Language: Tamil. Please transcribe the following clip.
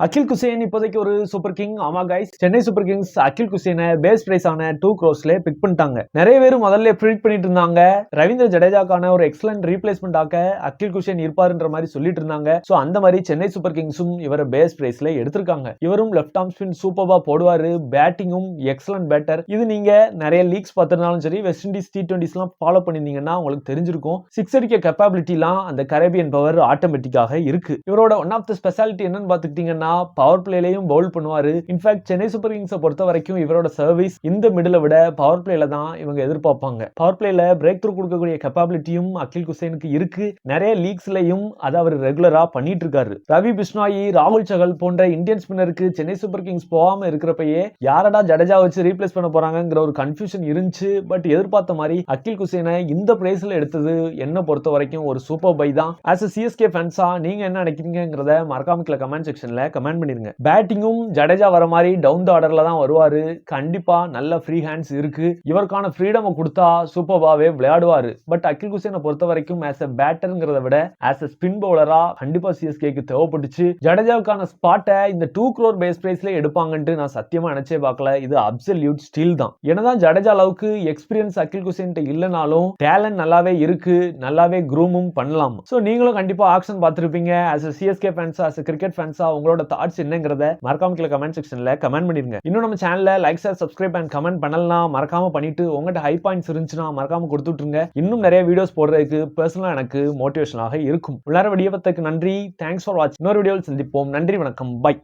அகில் குசேன் இப்போதைக்கு ஒரு சூப்பர் கிங். ஆமா கைஸ், சென்னை சூப்பர் கிங்ஸ் அகில் குசேனை பேஸ் பிரைஸ் ஆன 2 crores பிக் பண்ணிட்டாங்க. நிறைய பேர் முதல்ல ப்ரிடிக்ட் பண்ணிட்டு இருந்தாங்க ரவீந்திர ஜடேஜாக்கான ஒரு எக்ஸலன்ட் ரீப்ளேஸ்மெண்ட் ஆக்க அகில் குசேன் இருப்பாருன்ற மாதிரி சொல்லிட்டு இருந்தாங்க. சோ அந்த மாதிரி சென்னை சூப்பர் கிங்ஸும் இவரை பேஸ் பிரைஸ்ல எடுத்திருக்காங்க. இவரும் லெஃப்ட் ஆர்ம் ஸ்பின் சூப்பரா போடுவாரு, பேட்டிங்கும் எக்ஸலன்ட் பேட்டர். இது நீங்க நிறைய லீக்ஸ் பார்த்திருந்தாலும் சரி, வெஸ்ட் இண்டீஸ் T20s எல்லாம் ஃபாலோ பண்ணிருந்தீங்கன்னா உங்களுக்கு தெரிஞ்சிருக்கும். சிக்ஸ் அடிக்க கேப்பபிலிட்டிலாம் அந்த கரேபியன் பவர் ஆட்டோமேட்டிக்காக இருக்கு. இவரோட ஒன் ஆஃப் த ஸ்பெஷாலிட்டி என்னன்னு பாத்துக்கிட்டீங்கன்னா பவர் பிளேலையும் பவுல் பண்ணுவாரு. இன்ஃபேக்ட் சென்னை சூப்பர் கிங்ஸை பொறுத்த வரைக்கும் இவரோட சர்வீஸ் இந்த மிடில விட பவர் பிளேல தான் இவங்க எதிர்பார்ப்பாங்க. பவர் பிளேல பிரேக் த்ரூ கொடுக்கக்கூடிய கேப்பபிலிட்டியும் அகில் குசேனுக்கு இருக்கு. நிறைய லீக்ஸ்லயும் அதை அவர் ரெகுலரா பண்ணிட்டு இருக்காரு. ரவி பிஷ்னாயி, ராகுல் சகல் போன்ற இந்தியன் ஸ்பின்னருக்கு சென்னை சூப்பர் கிங்ஸ் போகாம இருக்கிறப்பயே யாரடா ஜடேஜா வச்சு ரீப்ளேஸ் பண்ண போறாங்கிற ஒரு கன்ஃபியூஷன் இருந்துச்சு. பட் எதிர்பார்த்த மாதிரி அகில் குசேனை இந்த பிரைஸ்ல எடுத்தது என்ன பொறுத்த வரைக்கும் ஒரு சூப்பர் பை தான். ஆஸ் a CSK ஃபேன்ஸா நீங்க என்ன நினைக்கிறீங்கிறத மறக்காம கமெண்ட் செக்ஷன்ல கமெண்ட் பண்ணிருங்க. பேட்டிங்கும் ஜடேஜா வர மாதிரி டவுன் த ஆர்டர்ல தான் வருவாரு. கண்டிப்பா நல்ல ஃப்ரீ ஹேண்ட்ஸ் இருக்கு. இவருக்கான ஃப்ரீடம் கொடுத்தா சூப்பர்பாவே விளையாடுவாரு. பட் அகில் குசேனை பொறுத்த வரைக்கும் ஆஸ் a பேட்டர்ங்கிறத விட ஆஸ் a ஸ்பின் பவுலரா கண்டிப்பா சிஎஸ்கேக்கு தேவைப்பட்டுச்சு. ஜடேஜாவுக்கான ஸ்பாட்டை இந்த 2 crore பேஸ் பிரைஸ்ல எடுப்பாங்கன்ட்டு நான் சத்தியமா நினைச்சே பார்க்கல. இது அப்சல்யூட் ஸ்டீல் தான். என்னதான் ஜடேஜா அளவுக்கு எக்ஸ்பீரியன்ஸ் அகில் குசேன் இல்லனாலும் டேலண்ட் நல்லாவே இருக்கு, நல்லாவே க்ரூமும் பண்ணலாம். சோ நீங்களும் கண்டிப்பா ஆக்ஷன் பார்த்திருப்பீங்க. ஆஸ் a CSK ஃபேன்ஸா, ஆஸ் a கிரிக்கெட் ஃபேன்ஸா உங்களோட தாட்ஸ் என்னங்கிறத மறக்காம கமெண்ட் செக்ஷன்ல கமெண்ட் பண்ணிருங்க. இன்னும் நம்ம சேனல்ல like, share, subscribe and comment பண்ணலாம் மறக்காம பண்ணிட்டு உங்கள்கிட்ட ஹை பாயிண்ட்ஸ் இருந்துச்சுன்னா மறக்காம கொடுத்துட்டுருங்க. இன்னும் நிறைய வீடியோஸ் போடுறதுக்கு பர்சனலா எனக்கு மோட்டிவேஷனாக இருக்கும். உள்ளார வீடியோ பத்தக்கு நன்றி. தேங்க்ஸ் ஃபார் வாட்சிங். இன்னொரு வீடியோவில் சந்திப்போம். நன்றி, வணக்கம், பை.